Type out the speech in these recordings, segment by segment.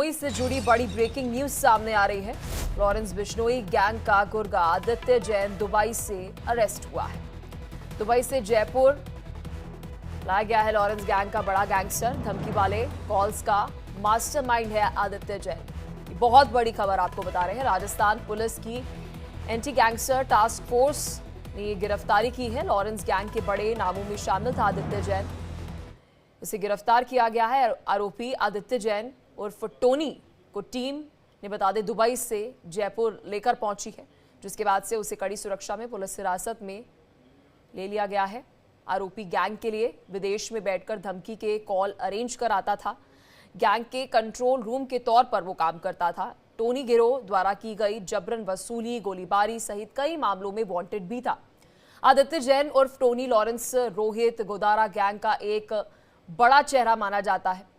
बिश्नोई से जुड़ी बड़ी ब्रेकिंग न्यूज सामने आ रही है। लॉरेंस बिश्नोई गैंग का गुर्गा आदित्य जैन दुबई से अरेस्ट हुआ है। दुबई से जयपुर लाया गया है लॉरेंस गैंग का बड़ा गैंगस्टर। धमकी वाले कॉल्स का मास्टरमाइंड है आदित्य जैन। बहुत बड़ी खबर आपको बता रहे हैं। राजस्थान पुलिस की एंटी गैंगस्टर टास्क फोर्स ने ये गिरफ्तारी की है। लॉरेंस गैंग के बड़े नामों में शामिल था आदित्य जैन। इसे गिरफ्तार किया गया है। आरोपी आदित्य जैन उर्फ टोनी को टीम ने बता दें दुबई से जयपुर लेकर पहुंची है, जिसके बाद से उसे कड़ी सुरक्षा में पुलिस हिरासत में ले लिया गया है। आरोपी गैंग के लिए विदेश में बैठकर धमकी के कॉल अरेंज कराता था। गैंग के कंट्रोल रूम के तौर पर वो काम करता था। टोनी गिरोह द्वारा की गई जबरन वसूली, गोलीबारी सहित कई मामलों में वांटेड भी था। आदित्य जैन उर्फ Tony Lawrence Rohit Godara gang का एक बड़ा चेहरा माना जाता है,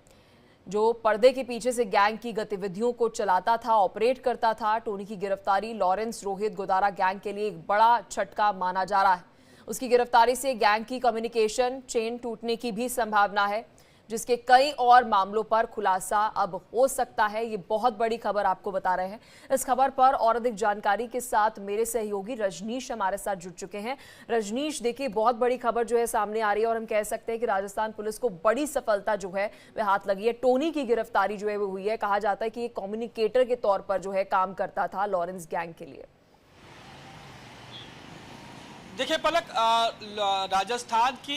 जो पर्दे के पीछे से गैंग की गतिविधियों को चलाता था, ऑपरेट करता था। टोनी की गिरफ्तारी लॉरेंस रोहित गोदारा गैंग के लिए एक बड़ा झटका माना जा रहा है। उसकी गिरफ्तारी से गैंग की कम्युनिकेशन चेन टूटने की भी संभावना है, जिसके कई और मामलों पर खुलासा अब हो सकता है। ये बहुत बड़ी खबर आपको बता रहे हैं। इस खबर पर और अधिक जानकारी के साथ मेरे सहयोगी रजनीश हमारे साथ जुड़ चुके हैं। रजनीश, देखिए बहुत बड़ी खबर जो है सामने आ रही है और हम कह सकते हैं कि राजस्थान पुलिस को बड़ी सफलता जो है वह हाथ लगी है। टोनी की गिरफ्तारी जो है वो हुई है। कहा जाता है कि ये कम्युनिकेटर के तौर पर जो है काम करता था लॉरेंस गैंग के लिए। देखिए पलक, राजस्थान की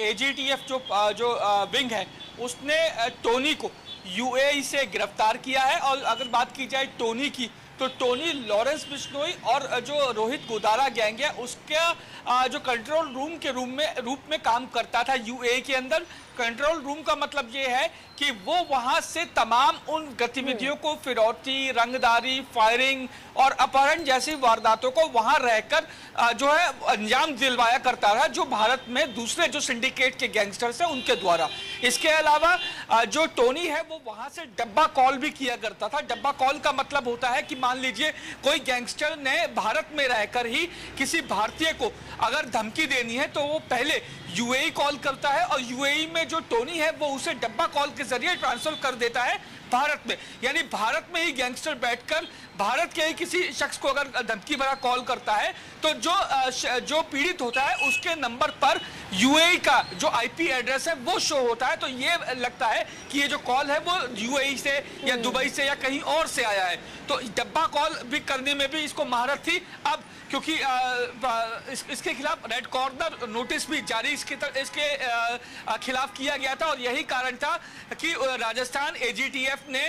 एजीटीएफ जो विंग है उसने टोनी को यूएई से गिरफ्तार किया है। और अगर बात की जाए टोनी की, तो टोनी लॉरेंस बिश्नोई और जो रोहित गोदारा गैंग है उसका जो कंट्रोल रूम के रूप में काम करता था यूएई के अंदर। कंट्रोल रूम का मतलब ये है कि वो वहां से तमाम उन गतिविधियों को, फिरौती, रंगदारी, फायरिंग और अपहरण जैसी वारदातों को वहां रहकर जो है अंजाम दिलवाया करता था, जो भारत में दूसरे जो सिंडिकेट के गैंगस्टर्स हैं उनके द्वारा। इसके अलावा जो टोनी है वो वहां से डब्बा कॉल भी किया करता था। डब्बा कॉल का मतलब होता है कि मान लीजिए कोई गैंगस्टर ने भारत में रहकर ही किसी भारतीय को अगर धमकी देनी है तो वो पहले यूएई कॉल करता है और यूएई में जो टोनी है वो उसे डब्बा कॉल के जरिए ट्रांसफर कर देता है भारत में। यानी भारत में ही गैंगस्टर बैठकर भारत के ही किसी शख्स को अगर धमकी भरा कॉल करता है तो जो पीड़ित होता है उसके नंबर पर यूएई का जो आईपी एड्रेस है वो शो होता है। तो ये लगता है कि ये जो कॉल है वो यूएई से या दुबई से या कहीं और से आया है। तो डब्बा कॉल भी करने में भी इसको महारत थी। अब क्योंकि इसके खिलाफ रेड कॉर्नर नोटिस भी जारी इसके खिलाफ किया गया था और यही कारण था कि राजस्थान एजीटीएफ ने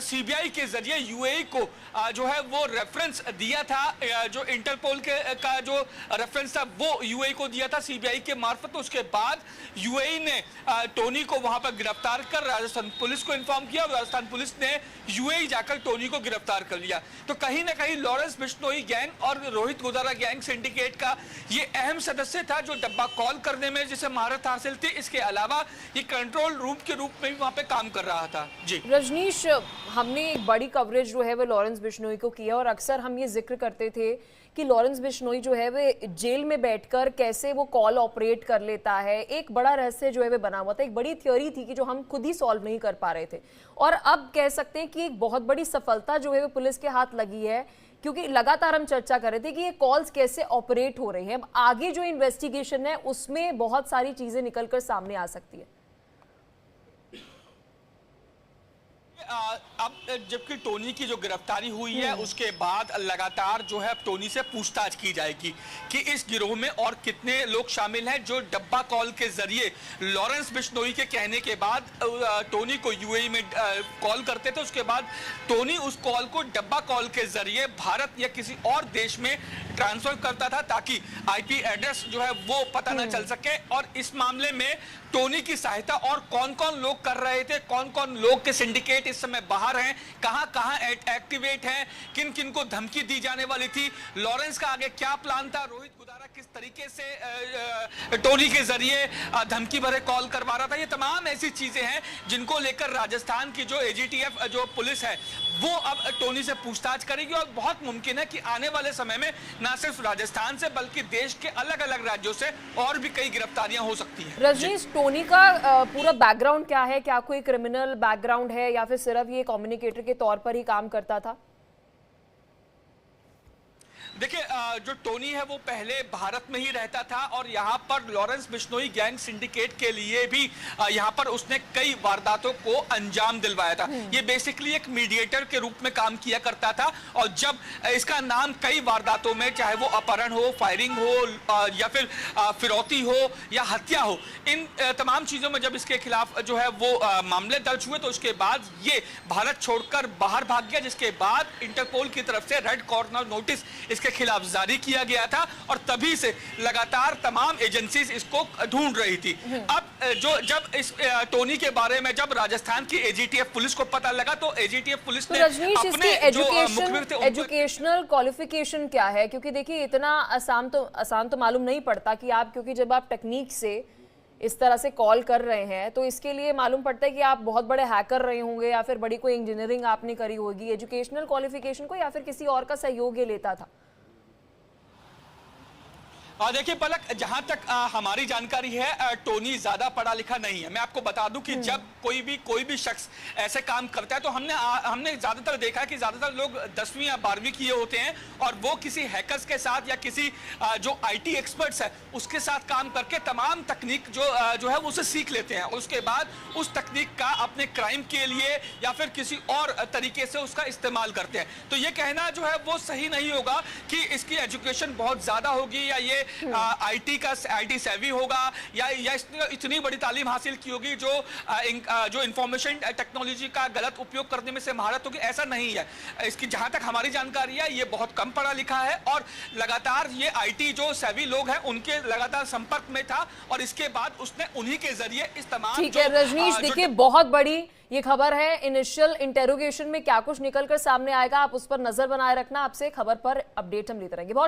सीबीआई के जरिए यूएई को जो है वो रेफरेंस दिया था। जो इंटरपोल का जो रेफरेंस था वो यूएई को दिया था सीबीआई के मार्फत। उसके बाद यूएई ने टोनी को वहां पर गिरफ्तार कर राजस्थान पुलिस को इन्फॉर्म किया और राजस्थान पुलिस ने यूएई जाकर टोनी को गिरफ्तार कर लिया। तो कहीं ना कहीं लॉरेंस बिश्नोई गैंग और रोहित गोदारा गैंग सिंडिकेट का ये अहम सदस्य था जो डब्बा कॉल करने में जिसे महारत हासिल थी। इसके अलावा ये कंट्रोल रूम के रूप में भी वहां पे काम कर रहा था। जी रजनीश, हमने एक बड़ी कवरेज जो है वो लॉरेंस बिश्नोई को किया और अक्सर हम ये जिक्र करते थे कि लॉरेंस बिश्नोई जो है वो जेल में बैठकर कैसे वो कॉल ऑपरेट कर लेता है। एक बड़ा रहस्य जो है वो बना हुआ था, एक बड़ी थ्योरी थी कि जो हम खुद ही सॉल्व नहीं कर पा रहे थे। और अब कह सकते हैं कि एक बहुत बड़ी सफलता जो है वो पुलिस के हाथ लगी है, क्योंकि लगातार हम चर्चा कर रहे थे कि ये कॉल्स कैसे ऑपरेट हो रही हैं। अब आगे जो इन्वेस्टिगेशन है उसमें बहुत सारी चीजें निकलकर सामने आ सकती है। अब जबकि टोनी की जो गिरफ्तारी हुई है उसके बाद लगातार जो है टोनी से पूछताछ की जाएगी कि इस गिरोह में और कितने लोग शामिल हैं जो डब्बा कॉल के जरिए लॉरेंस बिश्नोई के कहने के बाद टोनी को यूएई में कॉल करते थे। उसके बाद टोनी उस कॉल को डब्बा कॉल के जरिए भारत या किसी और देश में ट्रांसफर करता था ताकि आईपी एड्रेस जो है वो पता न चल सके। और इस मामले में टोनी की सहायता और कौन कौन लोग कर रहे थे, कौन कौन लोग के सिंडिकेट इस समय बाहर हैं, कहां कहां एक्टिवेट हैं, किन किन को धमकी दी जाने वाली थी, लॉरेंस का आगे क्या प्लान था, रोहित गोदारा किस तरीके से टोनी के जरिए धमकी भरे कॉल करवा रहा था। ये तमाम ऐसी चीजें हैं जिनको लेकर राजस्थान की जो एजीटीएफ जो पुलिस है वो अब टोनी से पूछताछ करेगी और बहुत मुमकिन है कि आने वाले समय में न सिर्फ राजस्थान से बल्कि देश के अलग अलग राज्यों से और भी कई गिरफ्तारियां हो सकती हैं। रजनीश, टोनी का पूरा बैकग्राउंड क्या है? क्या कोई क्रिमिनल बैकग्राउंड है या फिर सिर्फ ये कम्युनिकेटर के तौर पर ही काम करता था? देखिए, जो टोनी है वो पहले भारत में ही रहता था और यहाँ पर लॉरेंस बिश्नोई गैंग सिंडिकेट के लिए भी यहाँ पर उसने कई वारदातों को अंजाम दिलवाया था। ये बेसिकली एक मीडिएटर के रूप में काम किया करता था और जब इसका नाम कई वारदातों में, चाहे वो अपहरण हो, फायरिंग हो या फिर फिरौती हो या हत्या हो, इन तमाम चीजों में जब इसके खिलाफ जो है वो मामले दर्ज हुए तो उसके बाद ये भारत छोड़कर बाहर भाग गया, जिसके बाद इंटरपोल की तरफ से रेड कॉर्नर नोटिस इसके खिलाफ जारी किया गया था और तभी से लगातार तमाम एजेंसीज इसको ढूंढ रही थी। अब जब इस टोनी के बारे में जब राजस्थान की एजीटीएफ पुलिस को पता लगा तो एजीटीएफ पुलिस ने अपने जो मुखबिर थे एजुकेशनल क्वालिफिकेशन क्या है? क्योंकि देखिए इतना आसान तो मालूम नहीं पड़ता कि आप, क्योंकि जब आप टेक्निक से इस तरह से कॉल कर रहे हैं तो इसके लिए मालूम पड़ता है कि आप बहुत बड़े हैकर रहे होंगे या फिर बड़ी कोई इंजीनियरिंग आपने करी होगी। एजुकेशनल क्वालिफिकेशन को या फिर किसी और का सहयोग ये लेता था? देखिए पलक, जहां तक हमारी जानकारी है टोनी ज्यादा पढ़ा लिखा नहीं है। मैं आपको बता दूं कि जब कोई भी शख्स ऐसे काम करता है तो हमने ज्यादातर देखा है कि ज्यादातर लोग 10वीं या 12वीं किए होते हैं और वो किसी हैकर्स के साथ या किसी जो आईटी एक्सपर्ट्स है उसके साथ काम करके तमाम तकनीक जो है वो उसे सीख लेते हैं और उसके बाद उस तकनीक का अपने क्राइम के लिए या फिर किसी और तरीके से उसका इस्तेमाल करते हैं। तो ये कहना जो है वो सही नहीं होगा कि इसकी एजुकेशन बहुत ज्यादा होगी या ये आईटी सेवी होगा या इतनी बड़ी तालीम हासिल की होगी जो इंफॉर्मेशन टेक्नोलॉजी का गलत उपयोग करने में से महारत होगी, ऐसा नहीं है। इसकी जहां तक हमारी जानकारी है ये बहुत कम पढ़ा लिखा है और लगातार ये आईटी जो सेवी लोग हैं उनके लगातार संपर्क में था और इसके बाद उसने उन्हीं के जरिए इस तमाम ठीक है रजनीश, देखिए बहुत बड़ी ये खबर है। इनिशियल इंटेरोगेशन में क्या कुछ निकलकर सामने आएगा, आप उस पर नजर बनाए रखना। आपसे खबर पर अपडेट हम लेते रहेंगे। बहुत